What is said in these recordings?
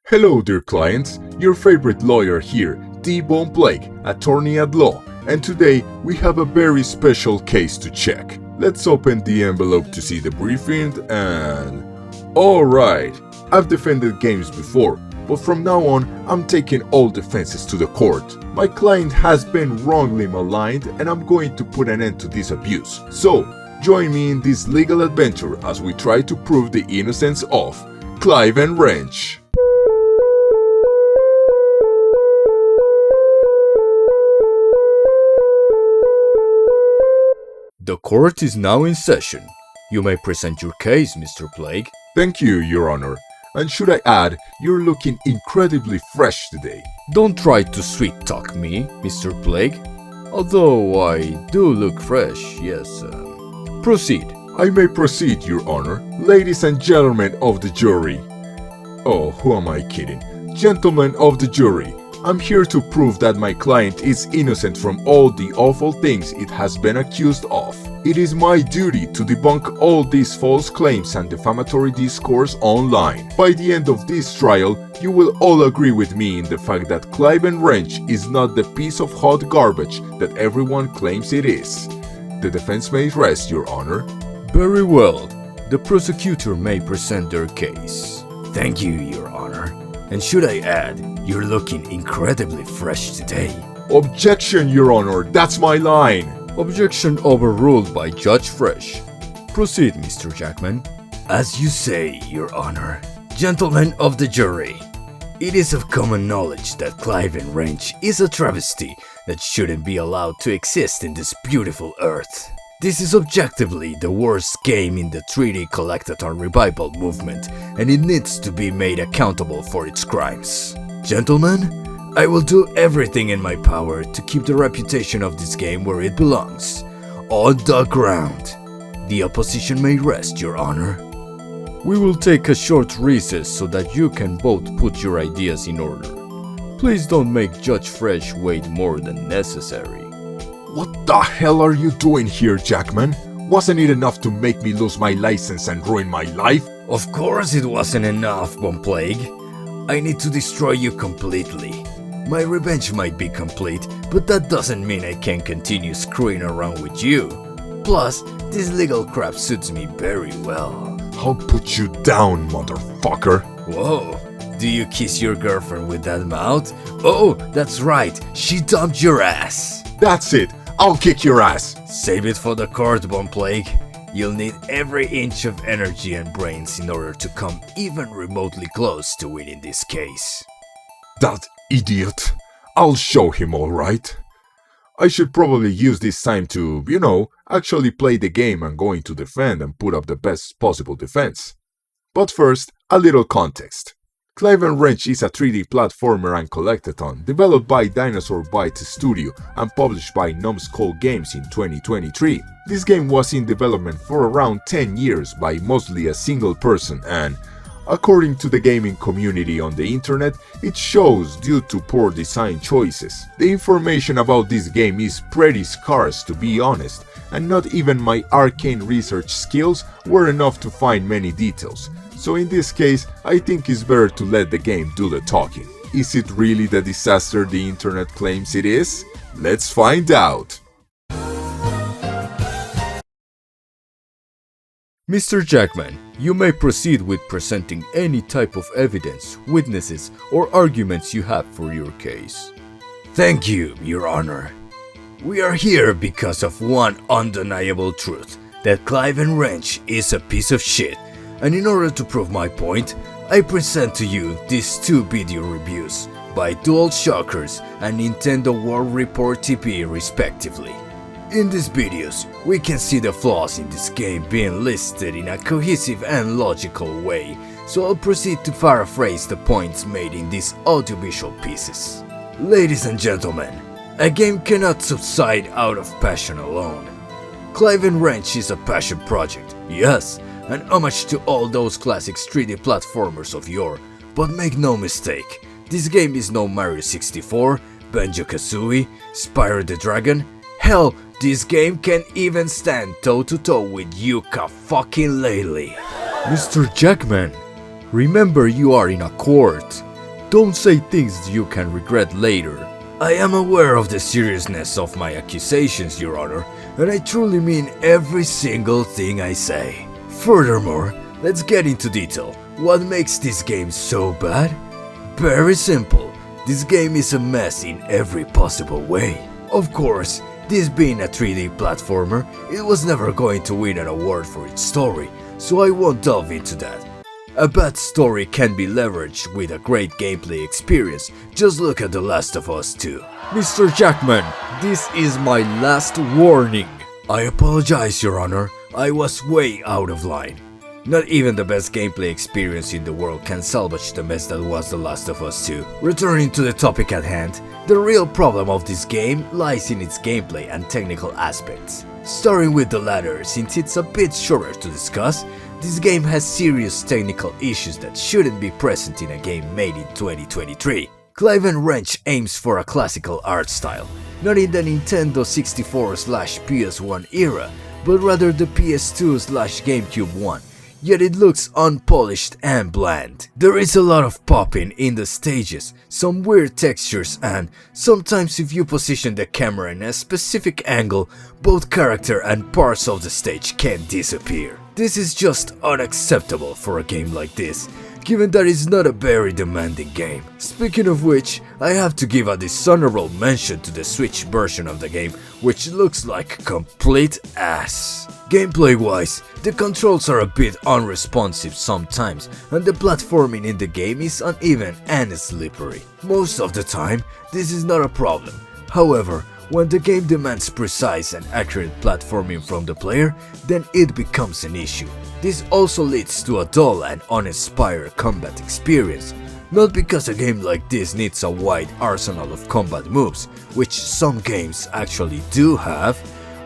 Hello dear clients, your favorite lawyer here, T-Bone Blake, attorney at law, and today we have a very special case to check. Let's open the envelope to see the briefing and... Alright, I've defended games before, but from now on I'm taking all defenses to the court. My client has been wrongly maligned and I'm going to put an end to this abuse. So, join me in this legal adventure as we try to prove the innocence of Clive N Wrench. The court is now in session. You may present your case, Mr. Blake. Thank you, Your Honor. And should I add, you're looking incredibly fresh today. Don't try to sweet-talk me, Mr. Blake. Although I do look fresh, yes. Proceed. I may proceed, Your Honor. Ladies and gentlemen of the jury. Oh, who am I kidding? Gentlemen of the jury, I'm here to prove that my client is innocent from all the awful things it has been accused of. It is my duty to debunk all these false claims and defamatory discourse online. By the end of this trial, you will all agree with me in the fact that Clive N Wrench is not the piece of hot garbage that everyone claims it is. The defense may rest, Your Honor. Very well. The prosecutor may present their case. Thank you, Your Honor. And should I add, you're looking incredibly fresh today. Objection, Your Honor, that's my line. Objection overruled by Judge Fresh. Proceed, Mr. Jackman. As you say, Your Honor. Gentlemen of the jury, it is of common knowledge that Clive N Wrench is a travesty that shouldn't be allowed to exist in this beautiful earth. This is objectively the worst game in the 3D collectathon revival movement, and it needs to be made accountable for its crimes. Gentlemen, I will do everything in my power to keep the reputation of this game where it belongs, on the ground. The opposition may rest, Your Honor. We will take a short recess so that you can both put your ideas in order. Please don't make Judge Fresh wait more than necessary. What the hell are you doing here, Jackman? Wasn't it enough to make me lose my license and ruin my life? Of course it wasn't enough, Von Plague. I need to destroy you completely. My revenge might be complete, but that doesn't mean I can continue screwing around with you. Plus, this legal crap suits me very well. I'll put you down, motherfucker. Whoa, do you kiss your girlfriend with that mouth? Oh, that's right, she dumped your ass. That's it, I'll kick your ass. Save it for the court, Von Plague. You'll need every inch of energy and brains in order to come even remotely close to winning this case. That idiot. I'll show him, alright? I should probably use this time to, actually play the game I'm going to defend and put up the best possible defense. But first, a little context. Clive N Wrench is a 3D platformer and collectathon developed by Dinosaur Bytes Studio and published by Numbskull Games in 2023. This game was in development for around 10 years by mostly a single person and, according to the gaming community on the internet, it shows due to poor design choices. The information about this game is pretty scarce, to be honest, and not even my arcane research skills were enough to find many details. So in this case, I think it's better to let the game do the talking. Is it really the disaster the internet claims it is? Let's find out! Mr. Jackman, you may proceed with presenting any type of evidence, witnesses, or arguments you have for your case. Thank you, Your Honor. We are here because of one undeniable truth, that Clive N Wrench is a piece of shit. And in order to prove my point, I present to you these two video reviews by Dual Shockers and Nintendo World Report TV respectively. In these videos, we can see the flaws in this game being listed in a cohesive and logical way, so I'll proceed to paraphrase the points made in these audiovisual pieces. Ladies and gentlemen, a game cannot subside out of passion alone. Clive N Wrench is a passion project, yes, an homage to all those classic 3D platformers of yore, but make no mistake, this game is no Mario 64, Banjo-Kazooie, Spyro the Dragon. Hell, this game can even stand toe-to-toe with Yooka-fucking-Laylee. Mr. Jackman, remember you are in a court. Don't say things you can regret later. I am aware of the seriousness of my accusations, Your Honor, and I truly mean every single thing I say. Furthermore, let's get into detail. What makes this game so bad? Very simple. This game is a mess in every possible way. Of course, this being a 3D platformer, it was never going to win an award for its story, so I won't delve into that. A bad story can be leveraged with a great gameplay experience. Just look at The Last of Us 2. Mr. Jackman, this is my last warning. I apologize, Your Honor. I was way out of line. Not even the best gameplay experience in the world can salvage the mess that was The Last of Us 2. Returning to the topic at hand, the real problem of this game lies in its gameplay and technical aspects. Starting with the latter, since it's a bit shorter to discuss, this game has serious technical issues that shouldn't be present in a game made in 2023. Clive N Wrench aims for a classical art style, not in the Nintendo 64/PS1 era, but rather the PS2/GameCube one. Yet it looks unpolished and bland. There is a lot of popping in the stages, some weird textures, and sometimes if you position the camera in a specific angle, both character and parts of the stage can disappear. This is just unacceptable for a game like this, given that it's not a very demanding game. Speaking of which, I have to give a dishonorable mention to the Switch version of the game, which looks like complete ass. Gameplay wise, the controls are a bit unresponsive sometimes, and the platforming in the game is uneven and slippery. Most of the time, this is not a problem. However, when the game demands precise and accurate platforming from the player, then it becomes an issue. This also leads to a dull and uninspired combat experience. Not because a game like this needs a wide arsenal of combat moves, which some games actually do have,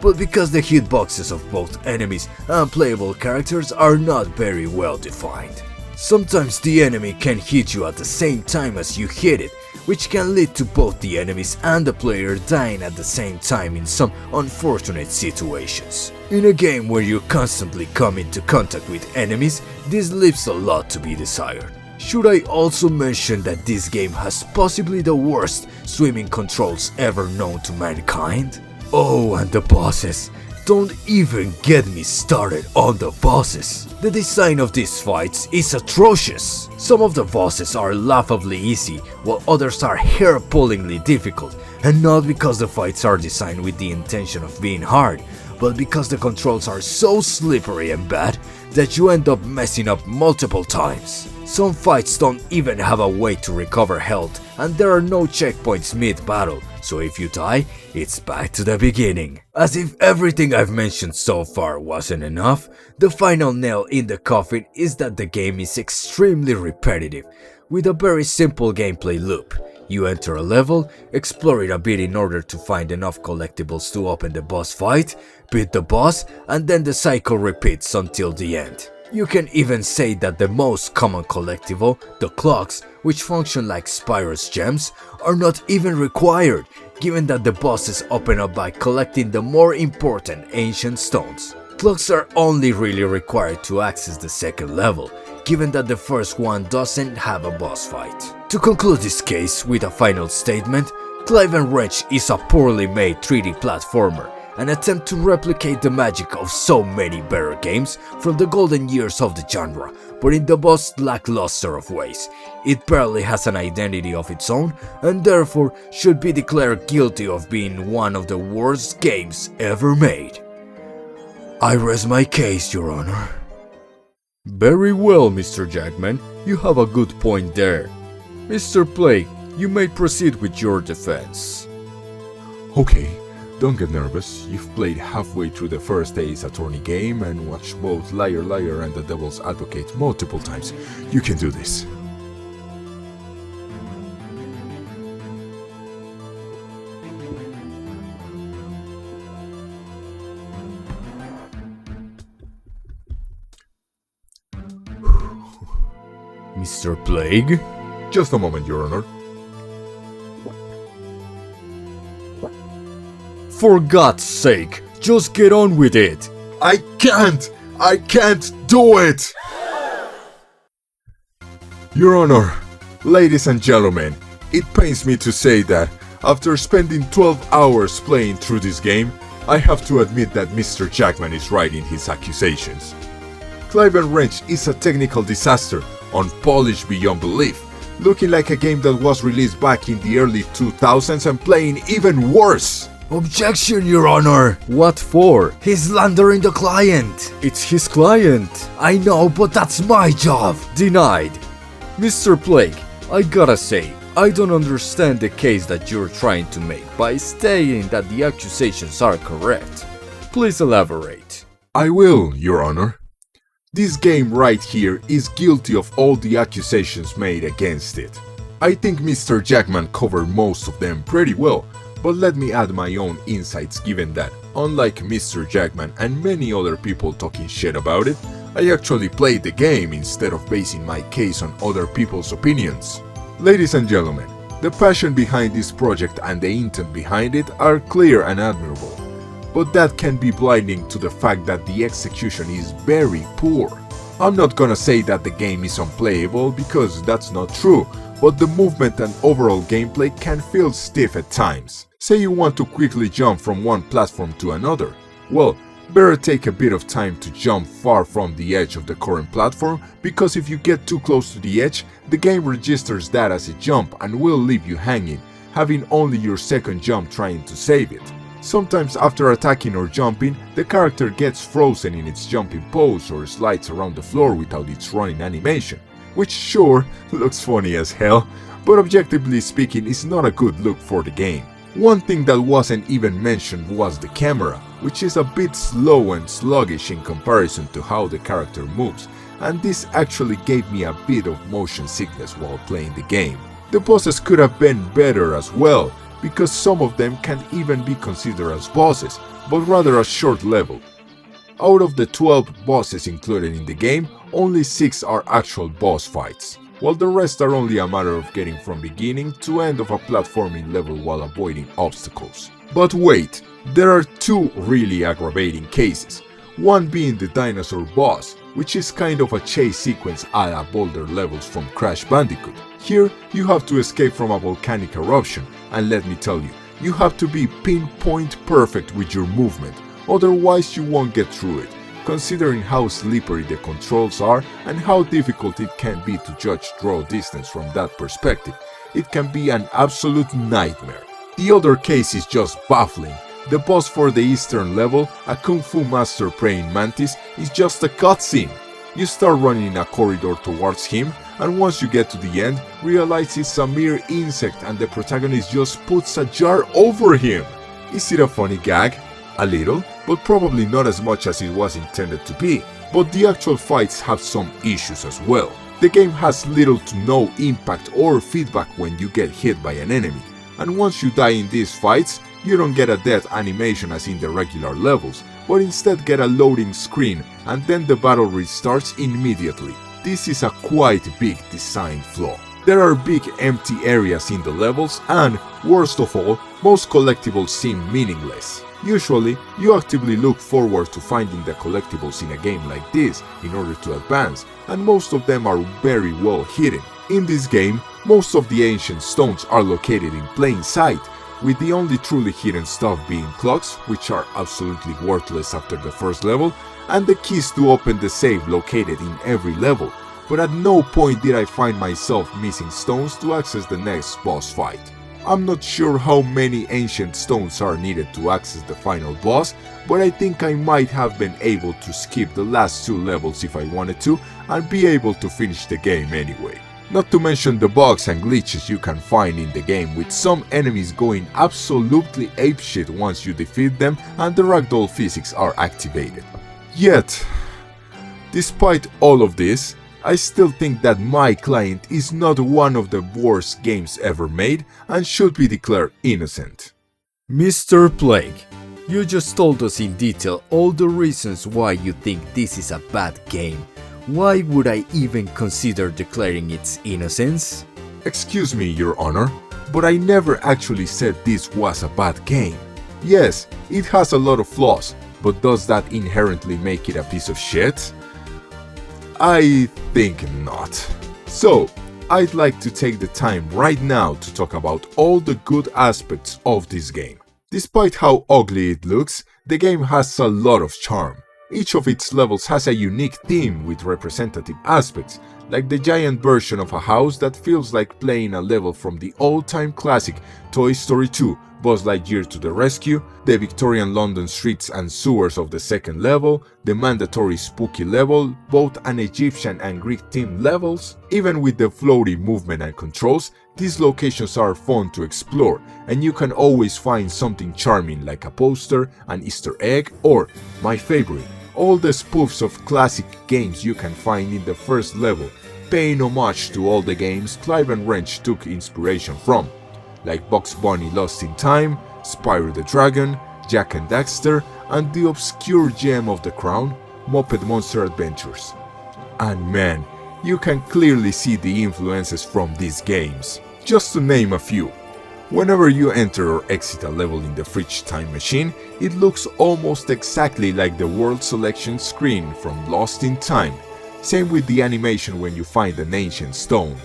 but because the hitboxes of both enemies and playable characters are not very well defined. Sometimes the enemy can hit you at the same time as you hit it, which can lead to both the enemies and the player dying at the same time in some unfortunate situations. In a game where you constantly come into contact with enemies, this leaves a lot to be desired. Should I also mention that this game has possibly the worst swimming controls ever known to mankind? Oh, and the bosses. Don't even get me started on the bosses. The design of these fights is atrocious. Some of the bosses are laughably easy, while others are hair-pullingly difficult, and not because the fights are designed with the intention of being hard, but because the controls are so slippery and bad that you end up messing up multiple times. Some fights don't even have a way to recover health, and there are no checkpoints mid-battle, so if you die, it's back to the beginning. As if everything I've mentioned so far wasn't enough, the final nail in the coffin is that the game is extremely repetitive, with a very simple gameplay loop. You enter a level, explore it a bit in order to find enough collectibles to open the boss fight, beat the boss, and then the cycle repeats until the end. You can even say that the most common collectible, the clocks, which function like Spyro's gems, are not even required, given that the bosses open up by collecting the more important ancient stones. Clocks are only really required to access the second level, given that the first one doesn't have a boss fight. To conclude this case with a final statement, Clive N Wrench is a poorly made 3D platformer, an attempt to replicate the magic of so many better games from the golden years of the genre, but in the most lackluster of ways. It barely has an identity of its own, and therefore should be declared guilty of being one of the worst games ever made. I rest my case, Your Honor. Very well, Mr. Jackman, you have a good point there. Mr. Plague, you may proceed with your defense. Okay, don't get nervous. You've played halfway through the first Ace Attorney game and watched both Liar Liar and The Devil's Advocate multiple times. You can do this. Mr. Plague? Just a moment, Your Honor. For God's sake, just get on with it! I can't! I can't do it! Your Honor, Ladies and gentlemen, it pains me to say that after spending 12 hours playing through this game, I have to admit that Mr. Jackman is right in his accusations. Clive N Wrench is a technical disaster, unpolished beyond belief, looking like a game that was released back in the early 2000s and playing even worse. Objection, Your Honor! What for? He's slandering the client! It's his client! I know, but that's my job! Denied! Mr. Plague, I gotta say, I don't understand the case that you're trying to make by stating that the accusations are correct. Please elaborate. I will, Your Honor. This game right here is guilty of all the accusations made against it. I think Mr. Jackman covered most of them pretty well, but let me add my own insights given that, unlike Mr. Jackman and many other people talking shit about it, I actually played the game instead of basing my case on other people's opinions. Ladies and gentlemen, the passion behind this project and the intent behind it are clear and admirable, but that can be blinding to the fact that the execution is very poor. I'm not gonna say that the game is unplayable because that's not true, but the movement and overall gameplay can feel stiff at times. Say you want to quickly jump from one platform to another. Well, better take a bit of time to jump far from the edge of the current platform, because if you get too close to the edge, the game registers that as a jump and will leave you hanging, having only your second jump trying to save it. Sometimes after attacking or jumping, the character gets frozen in its jumping pose or slides around the floor without its running animation, which sure looks funny as hell, but objectively speaking is not a good look for the game. One thing that wasn't even mentioned was the camera, which is a bit slow and sluggish in comparison to how the character moves, and this actually gave me a bit of motion sickness while playing the game. The bosses could have been better as well, because some of them can't even be considered as bosses, but rather a short level. Out of the 12 bosses included in the game, only 6 are actual boss fights, while the rest are only a matter of getting from beginning to end of a platforming level while avoiding obstacles. But wait, there are 2 really aggravating cases, one being the dinosaur boss, which is kind of a chase sequence a la Boulder levels from Crash Bandicoot. Here, you have to escape from a volcanic eruption, and let me tell you, you have to be pinpoint perfect with your movement, otherwise you won't get through it, considering how slippery the controls are and how difficult it can be to judge draw distance from that perspective. It can be an absolute nightmare. The other case is just baffling. The boss for the eastern level, a Kung Fu master praying mantis, is just a cutscene. You start running in a corridor towards him, and once you get to the end, realize it's a mere insect and the protagonist just puts a jar over him. Is it a funny gag? A little, but probably not as much as it was intended to be. But the actual fights have some issues as well. The game has little to no impact or feedback when you get hit by an enemy, and once you die in these fights, you don't get a death animation as in the regular levels, but instead get a loading screen and then the battle restarts immediately. This is a quite big design flaw. There are big empty areas in the levels and, worst of all, most collectibles seem meaningless. Usually, you actively look forward to finding the collectibles in a game like this in order to advance, and most of them are very well hidden. In this game, most of the ancient stones are located in plain sight, with the only truly hidden stuff being clocks, which are absolutely worthless after the first level, and the keys to open the safe located in every level, but at no point did I find myself missing stones to access the next boss fight. I'm not sure how many ancient stones are needed to access the final boss, but I think I might have been able to skip the last 2 levels if I wanted to and be able to finish the game anyway. Not to mention the bugs and glitches you can find in the game, with some enemies going absolutely apeshit once you defeat them and the ragdoll physics are activated. Yet, despite all of this, I still think that My Client is not one of the worst games ever made and should be declared innocent. Mr. Plague, you just told us in detail all the reasons why you think this is a bad game. Why would I even consider declaring its innocence? Excuse me, Your Honor, but I never actually said this was a bad game. Yes, it has a lot of flaws, but does that inherently make it a piece of shit? I think not. So, I'd like to take the time right now to talk about all the good aspects of this game. Despite how ugly it looks, the game has a lot of charm. Each of its levels has a unique theme with representative aspects, like the giant version of a house that feels like playing a level from the old-time classic Toy Story 2, Buzz Lightyear to the Rescue, the Victorian London streets and sewers of the second level, the mandatory spooky level, both an Egyptian and Greek themed levels. Even with the floaty movement and controls, these locations are fun to explore, and you can always find something charming like a poster, an Easter egg, or, my favorite, all the spoofs of classic games you can find in the first level, paying homage to all the games Clive N Wrench took inspiration from, like Bugs Bunny Lost in Time, Spyro the Dragon, Jak and Daxter, and the obscure gem of the crown, Muppet Monster Adventures. And man, you can clearly see the influences from these games. Just to name a few. Whenever you enter or exit a level in the Fridge Time Machine, it looks almost exactly like the world selection screen from Lost in Time. Same with the animation when you find an ancient stone.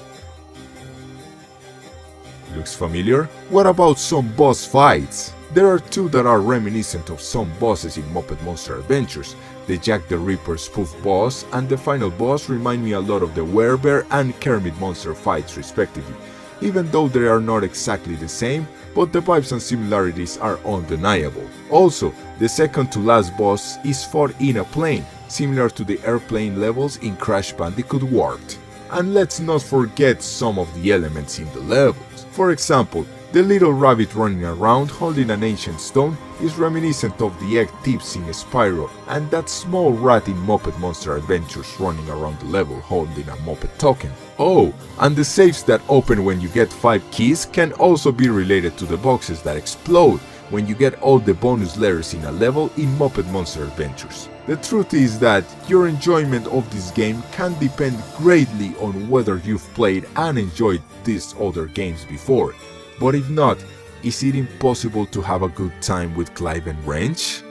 Looks familiar? What about some boss fights? There are two that are reminiscent of some bosses in Muppet Monster Adventures. The Jack the Ripper spoof boss and the final boss remind me a lot of the Werebear and Kermit monster fights respectively, even though they are not exactly the same, but the vibes and similarities are undeniable. Also, the second to last boss is fought in a plane, similar to the airplane levels in Crash Bandicoot Warped. And let's not forget some of the elements in the levels. For example, the little rabbit running around holding an ancient stone is reminiscent of the egg tips in Spyro, and that small rat in Muppet Monster Adventures running around the level holding a Muppet token. Oh, and the safes that open when you get 5 keys can also be related to the boxes that explode when you get all the bonus letters in a level in Muppet Monster Adventures. The truth is that your enjoyment of this game can depend greatly on whether you've played and enjoyed these other games before. But if not, is it impossible to have a good time with Clive N Wrench?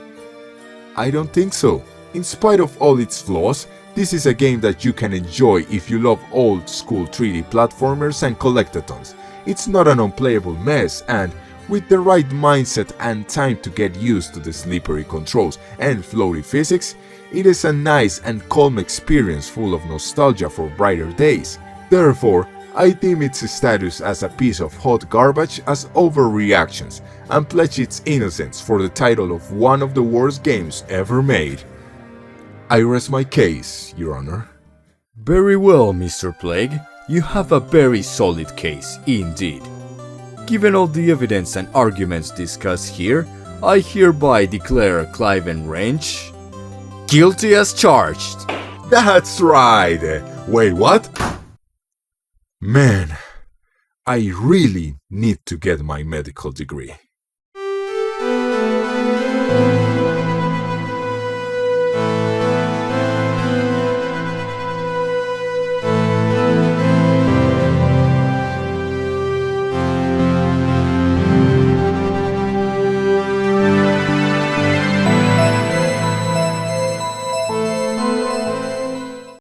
I don't think so. In spite of all its flaws, this is a game that you can enjoy if you love old school 3D platformers and collectathons. It's not an unplayable mess, and with the right mindset and time to get used to the slippery controls and floaty physics, it is a nice and calm experience full of nostalgia for brighter days. Therefore, I deem its status as a piece of hot garbage as overreactions and pledge its innocence for the title of one of the worst games ever made. I rest my case, Your Honor. Very well, Mr. Plague. You have a very solid case, indeed. Given all the evidence and arguments discussed here, I hereby declare Clive N Wrench guilty as charged. That's right! Wait, what? Man, I really need to get my medical degree.